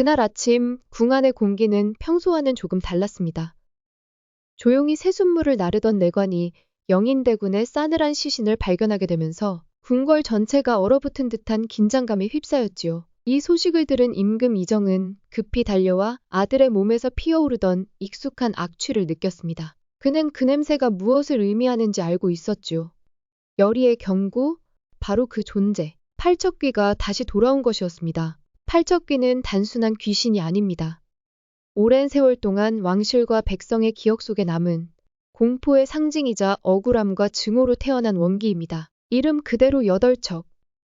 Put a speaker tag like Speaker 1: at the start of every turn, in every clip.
Speaker 1: 그날 아침 궁 안의 공기는 평소와는 조금 달랐습니다. 조용히 새순물을 나르던 내관이 영인대군의 싸늘한 시신을 발견하게 되면서 궁궐 전체가 얼어붙은 듯한 긴장감에 휩싸였지요. 이 소식을 들은 임금 이정은 급히 달려와 아들의 몸에서 피어오르던 익숙한 악취를 느꼈습니다. 그는 그 냄새가 무엇을 의미하는지 알고 있었지요. 여리의 경고, 바로 그 존재, 팔척귀가 다시 돌아온 것이었습니다. 팔척귀는 단순한 귀신이 아닙니다. 오랜 세월 동안 왕실과 백성의 기억 속에 남은 공포의 상징이자 억울함과 증오로 태어난 원기입니다. 이름 그대로 8척.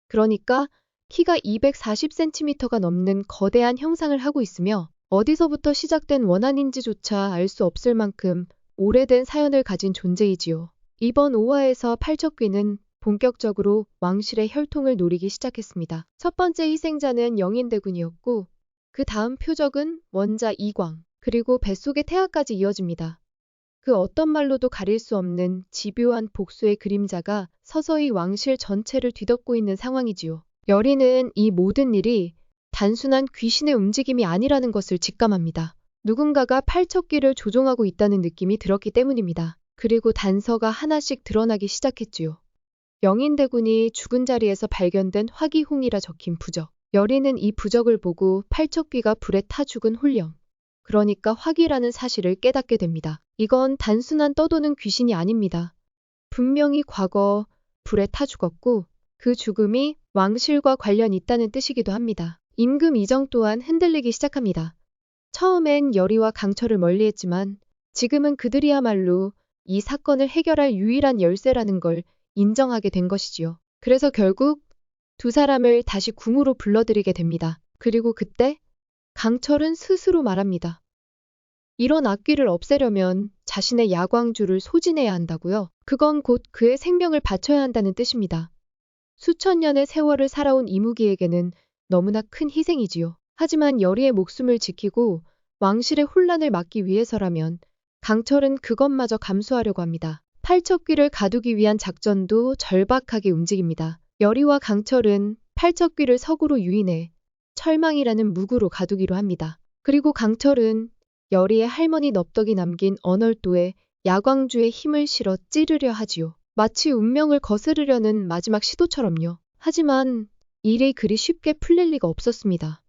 Speaker 1: 그러니까 키가 240cm가 넘는 거대한 형상을 하고 있으며 어디서부터 시작된 원한인지조차 알 수 없을 만큼 오래된 사연을 가진 존재이지요. 이번 5화에서 팔척귀는 본격적으로 왕실의 혈통을 노리기 시작했습니다. 첫 번째 희생자는 영인대군이었고 그 다음 표적은 원자 이광, 그리고 뱃속의 태아까지 이어집니다. 그 어떤 말로도 가릴 수 없는 집요한 복수의 그림자가 서서히 왕실 전체를 뒤덮고 있는 상황이지요. 여리는 이 모든 일이 단순한 귀신의 움직임이 아니라는 것을 직감합니다. 누군가가 팔척귀를 조종하고 있다는 느낌이 들었기 때문입니다. 그리고 단서가 하나씩 드러나기 시작했지요. 영인대군이 죽은 자리에서 발견된 화기홍이라 적힌 부적. 여리는 이 부적을 보고 팔척귀가 불에 타 죽은 홀령, 그러니까 화기라는 사실을 깨닫게 됩니다. 이건 단순한 떠도는 귀신이 아닙니다. 분명히 과거 불에 타 죽었고 그 죽음이 왕실과 관련 있다는 뜻이기도 합니다. 임금 이정 또한 흔들리기 시작합니다. 처음엔 여리와 강철을 멀리했지만 지금은 그들이야말로 이 사건을 해결할 유일한 열쇠라는 걸 인정하게 된 것이지요. 그래서 결국 두 사람을 다시 궁으로 불러들이게 됩니다. 그리고 그때 강철은 스스로 말합니다. 이런 악귀를 없애려면 자신의 야광주를 소진해야 한다고요. 그건 곧 그의 생명을 바쳐야 한다는 뜻입니다. 수천 년의 세월을 살아온 이무기에게는 너무나 큰 희생이지요. 하지만 여리의 목숨을 지키고 왕실의 혼란을 막기 위해서라면 강철은 그것마저 감수하려고 합니다. 팔척귀를 가두기 위한 작전도 절박하게 움직입니다. 여리와 강철은 팔척귀를 서구로 유인해 철망이라는 무구로 가두기로 합니다. 그리고 강철은 여리의 할머니 넙덕이 남긴 언얼도에 야광주의 힘을 실어 찌르려 하지요. 마치 운명을 거스르려는 마지막 시도처럼요. 하지만 일이 그리 쉽게 풀릴 리가 없었습니다.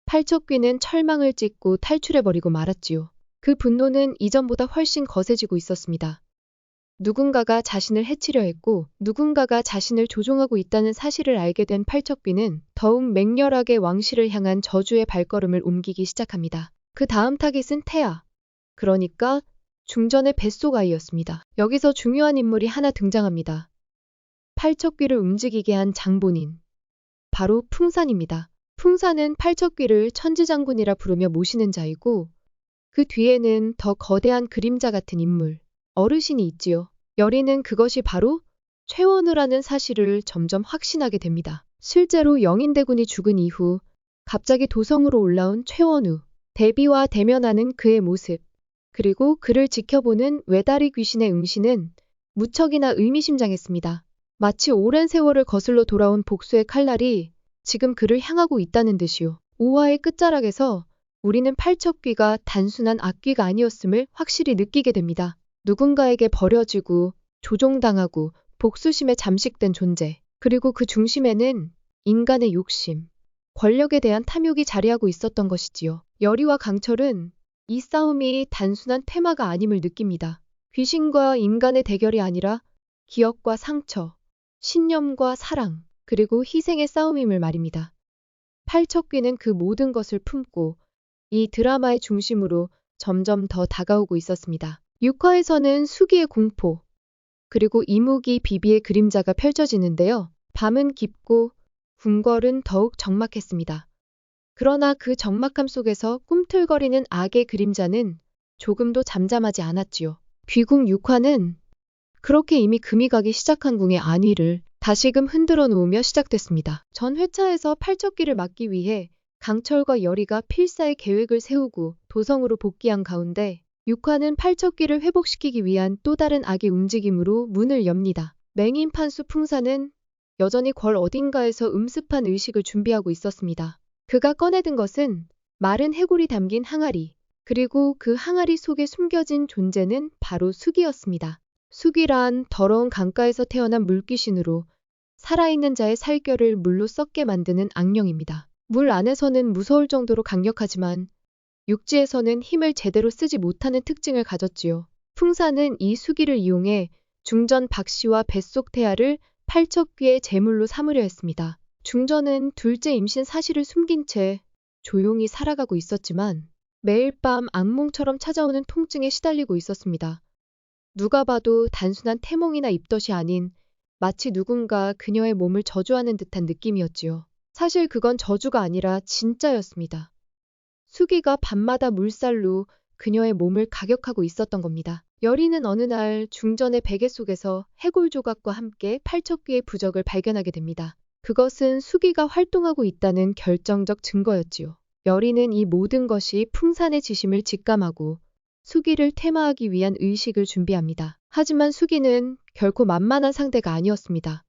Speaker 1: 팔척귀는 철망을 찢고 탈출해버리고 말았지요. 그 분노는 이전보다 훨씬 거세지고 있었습니다. 누군가가 자신을 해치려 했고 누군가가 자신을 조종하고 있다는 사실을 알게 된 팔척귀는 더욱 맹렬하게 왕실을 향한 저주의 발걸음을 옮기기 시작합니다. 그 다음 타깃은 태아, 그러니까 중전의 뱃속 아이였습니다. 여기서 중요한 인물이 하나 등장합니다. 팔척귀를 움직이게 한 장본인, 바로 풍산입니다. 풍산은 팔척귀를 천지장군이라 부르며 모시는 자이고 그 뒤에는 더 거대한 그림자 같은 인물, 어르신이 있지요. 여리는 그것이 바로 최원우라는 사실을 점점 확신하게 됩니다. 실제로 영인대군이 죽은 이후 갑자기 도성으로 올라온 최원우, 대비와 대면하는 그의 모습, 그리고 그를 지켜보는 외다리 귀신의 응시는 무척이나 의미심장했습니다. 마치 오랜 세월을 거슬러 돌아온 복수의 칼날이 지금 그를 향하고 있다는 듯이요. 5화의 끝자락에서 우리는 팔척귀가 단순한 악귀가 아니었음을 확실히 느끼게 됩니다. 누군가에게 버려지고 조종당하고 복수심에 잠식된 존재, 그리고 그 중심에는 인간의 욕심, 권력에 대한 탐욕이 자리하고 있었던 것이지요. 여리와 강철은 이 싸움이 단순한 테마가 아님을 느낍니다. 귀신과 인간의 대결이 아니라 기억과 상처, 신념과 사랑, 그리고 희생의 싸움임을 말입니다. 팔척귀는 그 모든 것을 품고 이 드라마의 중심으로 점점 더 다가오고 있었습니다. 6화에서는 수기의 공포, 그리고 이무기 비비의 그림자가 펼쳐지는데요. 밤은 깊고 궁궐은 더욱 적막했습니다. 그러나 그 적막함 속에서 꿈틀거리는 악의 그림자는 조금도 잠잠하지 않았지요. 귀궁 6화는 그렇게 이미 금이 가기 시작한 궁의 안위를 다시금 흔들어 놓으며 시작됐습니다. 전 회차에서 팔척귀를 막기 위해 강철과 여리가 필사의 계획을 세우고 도성으로 복귀한 가운데 6화는 팔척귀를 회복시키기 위한 또 다른 악의 움직임으로 문을 엽니다. 맹인 판수 풍사는 여전히 궐 어딘가에서 음습한 의식을 준비하고 있었습니다. 그가 꺼내든 것은 마른 해골이 담긴 항아리, 그리고 그 항아리 속에 숨겨진 존재는 바로 숙이었습니다. 숙이란 더러운 강가에서 태어난 물귀신으로 살아있는 자의 살결을 물로 썩게 만드는 악령입니다. 물 안에서는 무서울 정도로 강력하지만 육지에서는 힘을 제대로 쓰지 못하는 특징을 가졌지요. 풍사는 이 수기를 이용해 중전 박씨와 뱃속 태아를 팔척귀의 제물로 삼으려 했습니다. 중전은 둘째 임신 사실을 숨긴 채 조용히 살아가고 있었지만 매일 밤 악몽처럼 찾아오는 통증에 시달리고 있었습니다. 누가 봐도 단순한 태몽이나 입덧이 아닌 마치 누군가 그녀의 몸을 저주하는 듯한 느낌이었지요. 사실 그건 저주가 아니라 진짜였습니다. 수기가 밤마다 물살로 그녀의 몸을 가격하고 있었던 겁니다. 여리는 어느 날 중전의 베개 속에서 해골 조각과 함께 팔척귀의 부적을 발견하게 됩니다. 그것은 수기가 활동하고 있다는 결정적 증거였지요. 여리는 이 모든 것이 풍산의 지심을 직감하고 수기를 퇴마하기 위한 의식을 준비합니다. 하지만 수기는 결코 만만한 상대가 아니었습니다.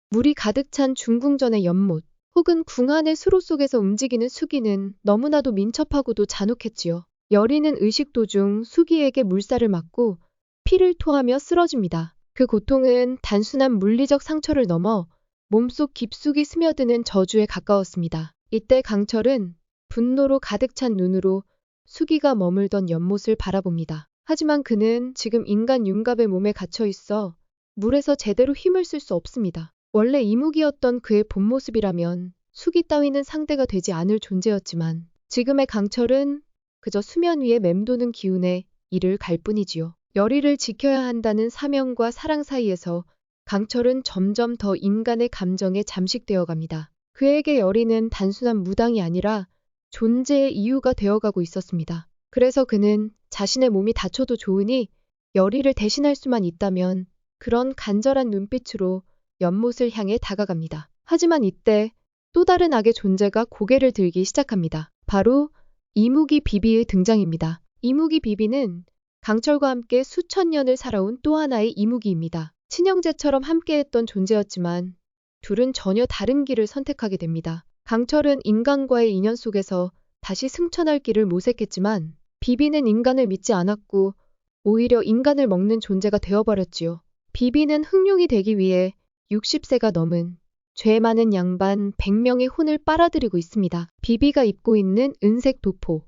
Speaker 1: 물이 가득 찬 중궁전의 연못, 혹은 궁 안의 수로 속에서 움직이는 수기는 너무나도 민첩하고도 잔혹했지요. 여리는 의식 도중 수기에게 물살을 맞고 피를 토하며 쓰러집니다. 그 고통은 단순한 물리적 상처를 넘어 몸속 깊숙이 스며드는 저주에 가까웠습니다. 이때 강철은 분노로 가득 찬 눈으로 수기가 머물던 연못을 바라봅니다. 하지만 그는 지금 인간 윤갑의 몸에 갇혀 있어 물에서 제대로 힘을 쓸 수 없습니다. 원래 이묵이었던 그의 본 모습이라면 수기 따위는 상대가 되지 않을 존재였지만 지금의 강철은 그저 수면 위에 맴도는 기운에 이를 갈 뿐이지요. 여리를 지켜야 한다는 사명과 사랑 사이에서 강철은 점점 더 인간의 감정에 잠식되어 갑니다. 그에게 여리는 단순한 무당이 아니라 존재의 이유가 되어가고 있었습니다. 그래서 그는 자신의 몸이 다쳐도 좋으니 여리를 대신할 수만 있다면 그런 간절한 눈빛으로 연못을 향해 다가갑니다. 하지만 이때 또 다른 악의 존재가 고개를 들기 시작합니다. 바로 이무기 비비의 등장입니다. 이무기 비비는 강철과 함께 수천 년을 살아온 또 하나의 이무기입니다. 친형제처럼 함께했던 존재였지만 둘은 전혀 다른 길을 선택하게 됩니다. 강철은 인간과의 인연 속에서 다시 승천할 길을 모색했지만 비비는 인간을 믿지 않았고 오히려 인간을 먹는 존재가 되어버렸지요. 비비는 흑룡이 되기 위해 60세가 넘은 죄 많은 양반 100명의 혼을 빨아들이고 있습니다. 비비가 입고 있는 은색 도포,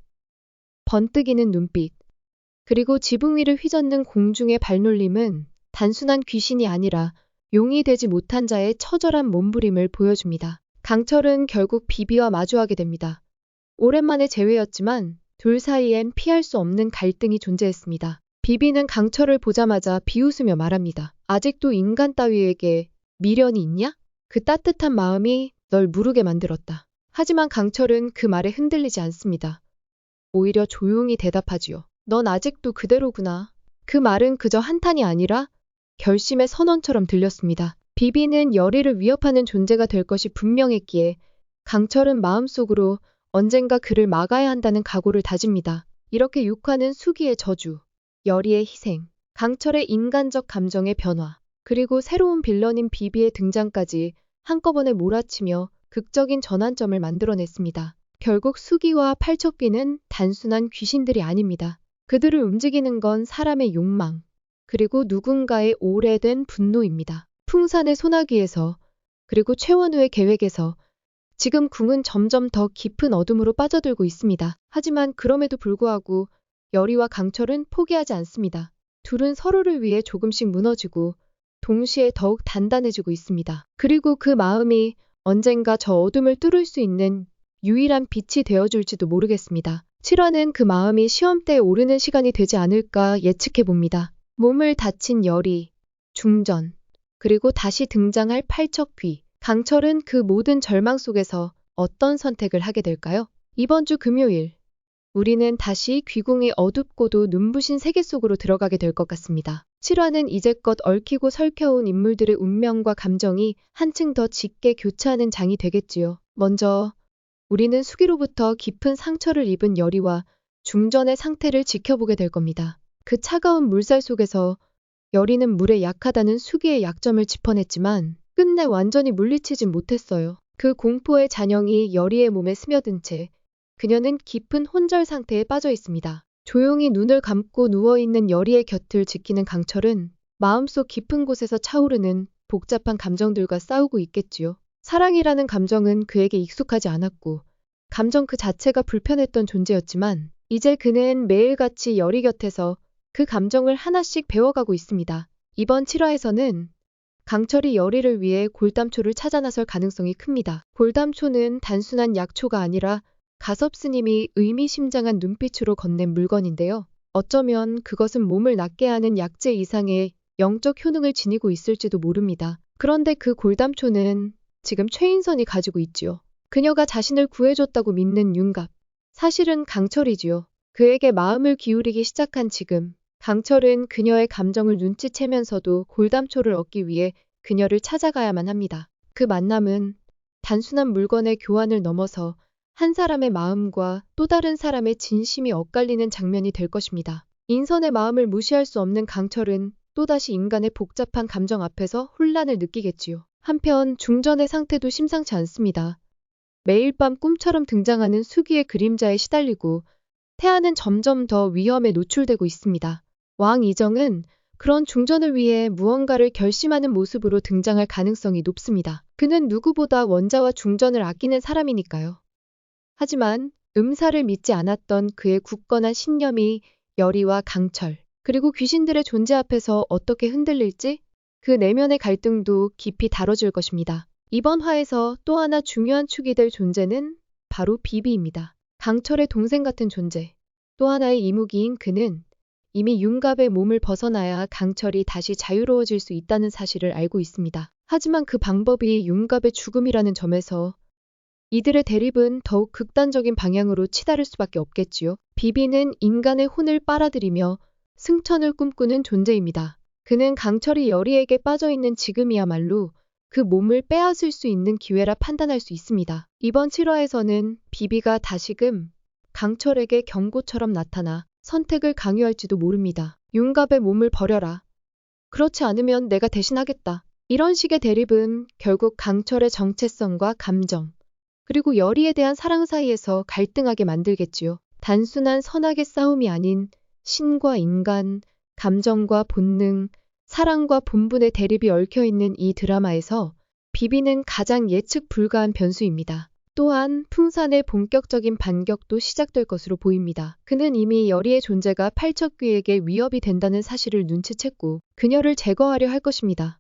Speaker 1: 번뜩이는 눈빛, 그리고 지붕 위를 휘젓는 공중의 발놀림은 단순한 귀신이 아니라 용이 되지 못한 자의 처절한 몸부림을 보여줍니다. 강철은 결국 비비와 마주하게 됩니다. 오랜만의 재회였지만 둘 사이엔 피할 수 없는 갈등이 존재했습니다. 비비는 강철을 보자마자 비웃으며 말합니다. 아직도 인간 따위에게 미련이 있냐? 그 따뜻한 마음이 널 무르게 만들었다. 하지만 강철은 그 말에 흔들리지 않습니다. 오히려 조용히 대답하지요. 넌 아직도 그대로구나. 그 말은 그저 한탄이 아니라 결심의 선언처럼 들렸습니다. 비비는 여리를 위협하는 존재가 될 것이 분명했기에 강철은 마음속으로 언젠가 그를 막아야 한다는 각오를 다집니다. 이렇게 육화는 수기의 저주, 여리의 희생, 강철의 인간적 감정의 변화, 그리고 새로운 빌런인 비비의 등장까지 한꺼번에 몰아치며 극적인 전환점을 만들어냈습니다. 결국 수기와 팔척귀는 단순한 귀신들이 아닙니다. 그들을 움직이는 건 사람의 욕망, 그리고 누군가의 오래된 분노입니다. 풍산의 소나기에서, 그리고 최원우의 계획에서 지금 궁은 점점 더 깊은 어둠으로 빠져들고 있습니다. 하지만 그럼에도 불구하고 여리와 강철은 포기하지 않습니다. 둘은 서로를 위해 조금씩 무너지고 동시에 더욱 단단해지고 있습니다. 그리고 그 마음이 언젠가 저 어둠을 뚫을 수 있는 유일한 빛이 되어줄지도 모르겠습니다. 7화는 그 마음이 시험대에 오르는 시간이 되지 않을까 예측해봅니다. 몸을 다친 여리, 중전, 그리고 다시 등장할 팔척귀, 강철은 그 모든 절망 속에서 어떤 선택을 하게 될까요? 이번 주 금요일, 우리는 다시 귀궁의 어둡고도 눈부신 세계 속으로 들어가게 될 것 같습니다. 7화는 이제껏 얽히고 설켜온 인물들의 운명과 감정이 한층 더 짙게 교차하는 장이 되겠지요. 먼저 우리는 수기로부터 깊은 상처를 입은 여리와 중전의 상태를 지켜보게 될 겁니다. 그 차가운 물살 속에서 여리는 물에 약하다는 수기의 약점을 짚어냈지만 끝내 완전히 물리치진 못했어요. 그 공포의 잔영이 여리의 몸에 스며든 채 그녀는 깊은 혼절 상태에 빠져 있습니다. 조용히 눈을 감고 누워있는 여리의 곁을 지키는 강철은 마음속 깊은 곳에서 차오르는 복잡한 감정들과 싸우고 있겠지요. 사랑이라는 감정은 그에게 익숙하지 않았고 감정 그 자체가 불편했던 존재였지만 이제 그는 매일같이 여리 곁에서 그 감정을 하나씩 배워가고 있습니다. 이번 7화에서는 강철이 여리를 위해 골담초를 찾아 나설 가능성이 큽니다. 골담초는 단순한 약초가 아니라 가섭스님이 의미심장한 눈빛으로 건넨 물건인데요. 어쩌면 그것은 몸을 낫게 하는 약재 이상의 영적 효능을 지니고 있을지도 모릅니다. 그런데 그 골담초는 지금 최인선이 가지고 있지요. 그녀가 자신을 구해줬다고 믿는 윤갑. 사실은 강철이지요. 그에게 마음을 기울이기 시작한 지금 강철은 그녀의 감정을 눈치채면서도 골담초를 얻기 위해 그녀를 찾아가야만 합니다. 그 만남은 단순한 물건의 교환을 넘어서 한 사람의 마음과 또 다른 사람의 진심이 엇갈리는 장면이 될 것입니다. 인선의 마음을 무시할 수 없는 강철은 또다시 인간의 복잡한 감정 앞에서 혼란을 느끼겠지요. 한편 중전의 상태도 심상치 않습니다. 매일 밤 꿈처럼 등장하는 수기의 그림자에 시달리고 태아는 점점 더 위험에 노출되고 있습니다. 왕 이정은 그런 중전을 위해 무언가를 결심하는 모습으로 등장할 가능성이 높습니다. 그는 누구보다 원자와 중전을 아끼는 사람이니까요. 하지만 음사를 믿지 않았던 그의 굳건한 신념이 여리와 강철, 그리고 귀신들의 존재 앞에서 어떻게 흔들릴지 그 내면의 갈등도 깊이 다뤄질 것입니다. 이번 화에서 또 하나 중요한 축이 될 존재는 바로 비비입니다. 강철의 동생 같은 존재. 또 하나의 이무기인 그는 이미 윤갑의 몸을 벗어나야 강철이 다시 자유로워질 수 있다는 사실을 알고 있습니다. 하지만 그 방법이 윤갑의 죽음이라는 점에서 이들의 대립은 더욱 극단적인 방향으로 치달을 수밖에 없겠지요. 비비는 인간의 혼을 빨아들이며 승천을 꿈꾸는 존재입니다. 그는 강철이 여리에게 빠져있는 지금이야말로 그 몸을 빼앗을 수 있는 기회라 판단할 수 있습니다. 이번 7화에서는 비비가 다시금 강철에게 경고처럼 나타나 선택을 강요할지도 모릅니다. 윤갑의 몸을 버려라. 그렇지 않으면 내가 대신하겠다. 이런 식의 대립은 결국 강철의 정체성과 감정, 그리고 여리에 대한 사랑 사이에서 갈등하게 만들겠지요. 단순한 선악의 싸움이 아닌 신과 인간, 감정과 본능, 사랑과 본분의 대립이 얽혀있는 이 드라마에서 비비는 가장 예측 불가한 변수입니다. 또한 풍산의 본격적인 반격도 시작될 것으로 보입니다. 그는 이미 여리의 존재가 팔척귀에게 위협이 된다는 사실을 눈치챘고 그녀를 제거하려 할 것입니다.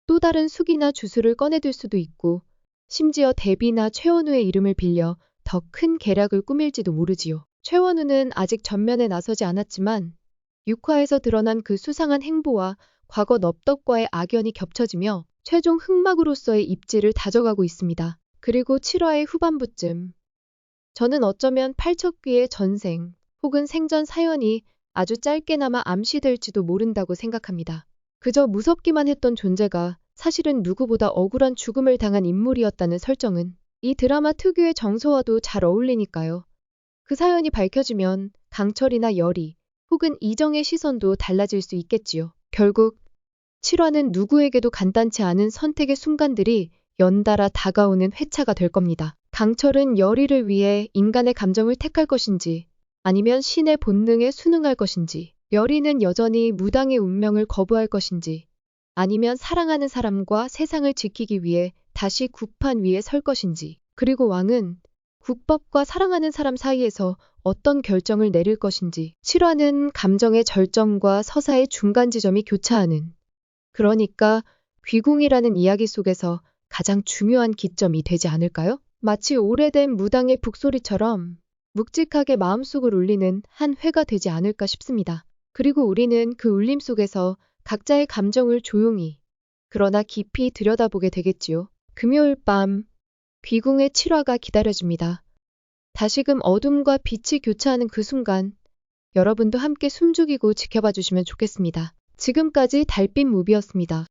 Speaker 1: 또 다른 숙이나 주술을 꺼내들 수도 있고 심지어 대비나 최원우의 이름을 빌려 더 큰 계략을 꾸밀지도 모르지요. 최원우는 아직 전면에 나서지 않았지만 6화에서 드러난 그 수상한 행보와 과거 넙덕과의 악연이 겹쳐지며 최종 흑막으로서의 입지를 다져가고 있습니다. 그리고 7화의 후반부쯤 저는 어쩌면 팔척귀의 전생 혹은 생전 사연이 아주 짧게나마 암시될지도 모른다고 생각합니다. 그저 무섭기만 했던 존재가 사실은 누구보다 억울한 죽음을 당한 인물이었다는 설정은 이 드라마 특유의 정서와도 잘 어울리니까요. 그 사연이 밝혀지면 강철이나 여리 혹은 이정의 시선도 달라질 수 있겠지요. 결국 7화는 누구에게도 간단치 않은 선택의 순간들이 연달아 다가오는 회차가 될 겁니다. 강철은 여리를 위해 인간의 감정을 택할 것인지 아니면 신의 본능에 순응할 것인지, 여리는 여전히 무당의 운명을 거부할 것인지 아니면 사랑하는 사람과 세상을 지키기 위해 다시 국판 위에 설 것인지, 그리고 왕은 국법과 사랑하는 사람 사이에서 어떤 결정을 내릴 것인지. 7화는 감정의 절정과 서사의 중간 지점이 교차하는, 그러니까 귀궁이라는 이야기 속에서 가장 중요한 기점이 되지 않을까요? 마치 오래된 무당의 북소리처럼 묵직하게 마음속을 울리는 한 회가 되지 않을까 싶습니다. 그리고 우리는 그 울림 속에서 각자의 감정을 조용히 그러나 깊이 들여다보게 되겠지요. 금요일 밤 귀궁의 7화가 기다려집니다. 다시금 어둠과 빛이 교차하는 그 순간 여러분도 함께 숨죽이고 지켜봐 주시면 좋겠습니다. 지금까지 달빛 무비였습니다.